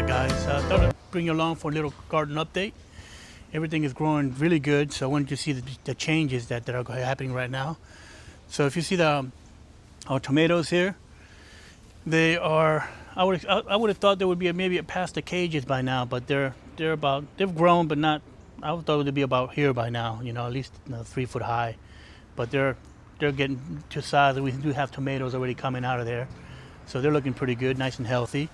back, guys. I thought I'd bring you along for a little garden update. Everything is growing really good, so I wanted you to see the changes that are happening right now. So if you see our tomatoes here, they are. I would have thought they would be maybe past the cages by now, but they've grown, but not. I would thought they'd be about here by now. At least 3 foot high, but they're getting to size. We do have tomatoes already coming out of there, so they're looking pretty good, nice and healthy.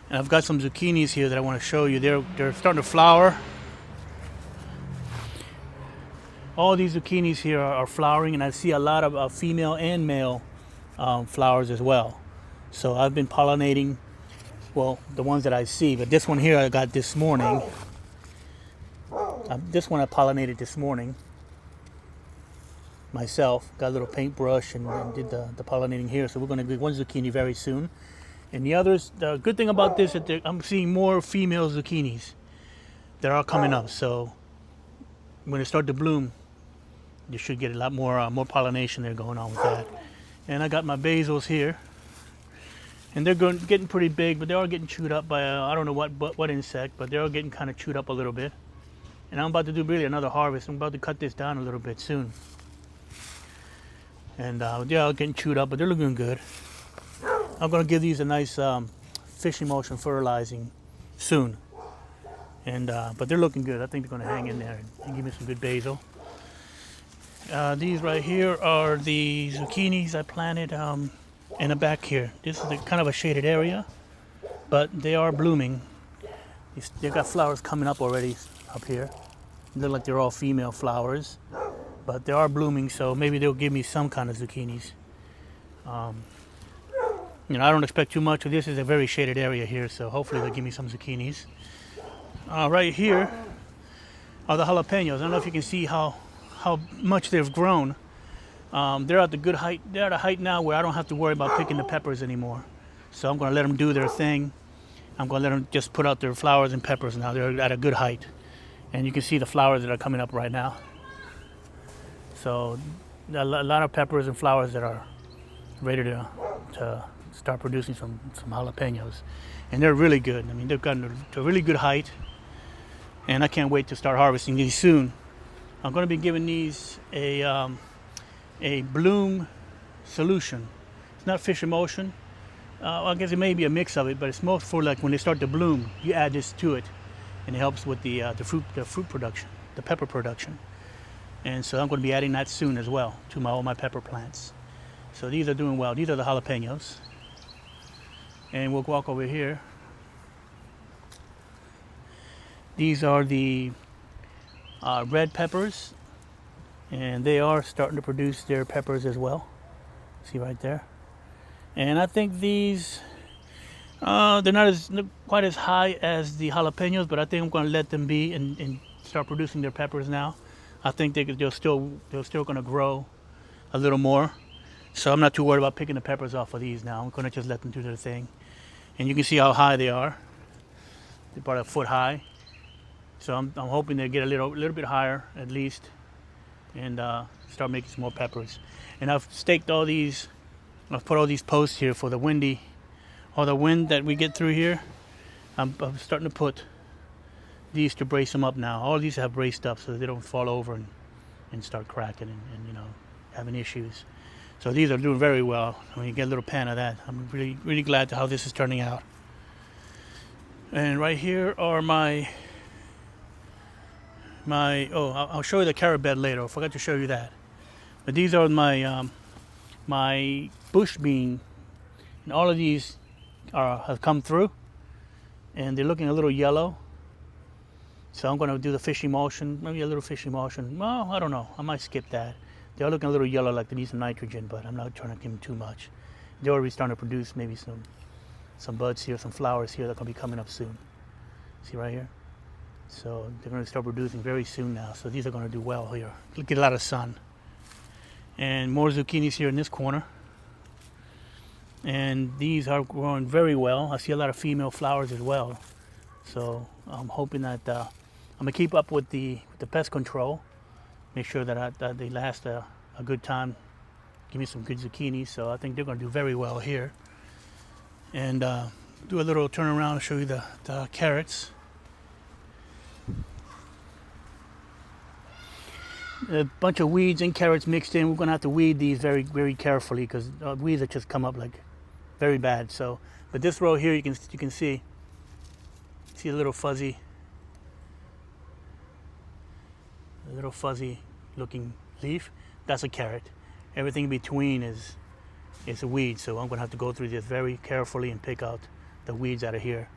And I've got some zucchinis here that I want to show you. They're starting to flower. All these zucchinis here are flowering, and I see a lot of female and male flowers as well. So I've been pollinating, well, the ones that I see, but this one here I got this morning. This one I pollinated this morning myself. Got a little paintbrush and did the pollinating here. So we're going to do one zucchini very soon. And the others, the good thing about this is that I'm seeing more female zucchinis that are coming up. So when they start to bloom, you should get a lot more pollination there going on with that. And I got my basils here, and they're getting pretty big, but they are getting chewed up by I don't know what insect, but they're getting kind of chewed up a little bit. And I'm about to do really another harvest. I'm about to cut this down a little bit soon. And they're all getting chewed up, but they're looking good. I'm going to give these a nice fish emulsion fertilizing soon. And but they're looking good. I think they're going to hang in there and give me some good basil. These right here are the zucchinis I planted in the back here. This is kind of a shaded area, but they are blooming. They've got flowers coming up already up here. They look like they're all female flowers, but they are blooming, so maybe they'll give me some kind of zucchinis. I don't expect too much. This is a very shaded area here, so hopefully they'll give me some zucchinis. Right here are the jalapenos. I don't know if you can see how much they've grown. They're at the good height. They're at a height now where I don't have to worry about picking the peppers anymore. So I'm going to let them do their thing. I'm going to let them just put out their flowers and peppers now. They're at a good height. And you can see the flowers that are coming up right now. So a lot of peppers and flowers that are ready to start producing some jalapenos. And they're really good. I mean, they've gotten to a really good height. And I can't wait to start harvesting these soon. I'm going to be giving these a bloom solution. It's not fish emulsion. I guess it may be a mix of it, but it's most for like when they start to bloom, you add this to it, and it helps with the fruit production, the pepper production. And so I'm going to be adding that soon as well to all my pepper plants. So these are doing well. These are the jalapenos. And we'll walk over here. These are the red peppers, and they are starting to produce their peppers as well. See right there. And I think these they're not quite as high as the jalapenos, but I think I'm going to let them be and start producing their peppers now. I think they're still going to grow a little more, so I'm not too worried about picking the peppers off of these now. I'm going to just let them do their thing. And you can see how high they are. They're about a foot high. So I'm hoping they get a little bit higher at least, and start making some more peppers. And I've staked all these. I've put all these posts here for the wind that we get through here. I'm starting to put these to brace them up now. All these have braced up so that they don't fall over and start cracking and having issues. So these are doing very well. I mean, you get a little pan of that. I'm really, really glad to how this is turning out. And right here are I'll show you the carrot bed later. I forgot to show you that. But these are my bush bean, and all of these have come through, and they're looking a little yellow. So I'm going to do the fish emulsion, maybe a little fish emulsion. Well, I don't know. I might skip that. They're looking a little yellow, like they need some nitrogen, but I'm not trying to give them too much. They're already starting to produce maybe some buds here, some flowers here that are going to be coming up soon. See right here? So they're going to start producing very soon now. So these are going to do well here. Get a lot of sun. And more zucchinis here in this corner. And these are growing very well. I see a lot of female flowers as well. So I'm hoping that I'm going to keep up with the pest control. Make sure that they last a good time. Give me some good zucchini. So I think they're going to do very well here. And do a little turnaround and show you the carrots. A bunch of weeds and carrots mixed in. We're gonna have to weed these very, very carefully because weeds that just come up like very bad. So, but this row here, you can see a little fuzzy looking leaf. That's a carrot. Everything in between is a weed. So I'm gonna have to go through this very carefully and pick out the weeds out of here.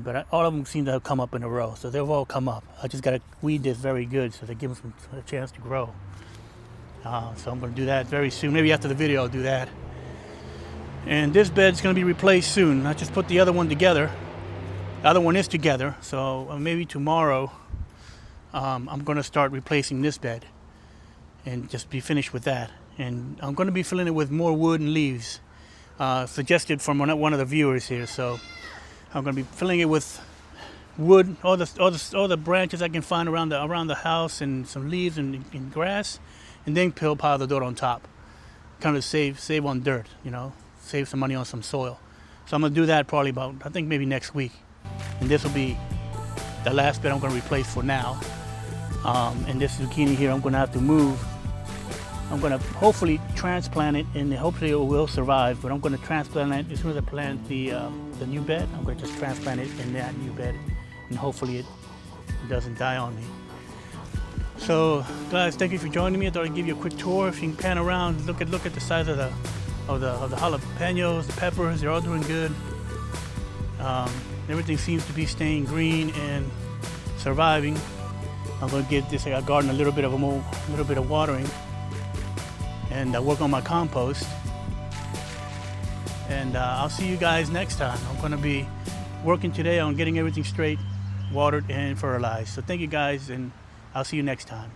But all of them seem to have come up in a row, so they've all come up. I just gotta weed this very good so they give them a chance to grow. So I'm gonna do that very soon. Maybe after the video I'll do that. And this bed's gonna be replaced soon. I just put the other one together. The other one is together, so maybe tomorrow I'm gonna start replacing this bed and just be finished with that. And I'm gonna be filling it with more wood and leaves, suggested from one of the viewers here. So I'm going to be filling it with wood, all the branches I can find around the house, and some leaves and grass, and then pile the dirt on top. Kind of save on dirt, you know, save some money on some soil. So I'm going to do that probably about, I think maybe next week. And this will be the last bed I'm going to replace for now. And this zucchini here I'm going to have to move. I'm going to hopefully transplant it, and hopefully it will survive, but I'm going to transplant it as soon as I plant the new bed. I'm going to just transplant it in that new bed, and hopefully it doesn't die on me. So guys, thank you for joining me. I thought I'd give you a quick tour. If you can pan around, look at the size of the jalapenos, the peppers. They're all doing good. Everything seems to be staying green and surviving. I'm going to give this garden a little bit of watering, and work on my compost. And I'll see you guys next time. I'm going to be working today on getting everything straight, watered and fertilized. So thank you guys, and I'll see you next time.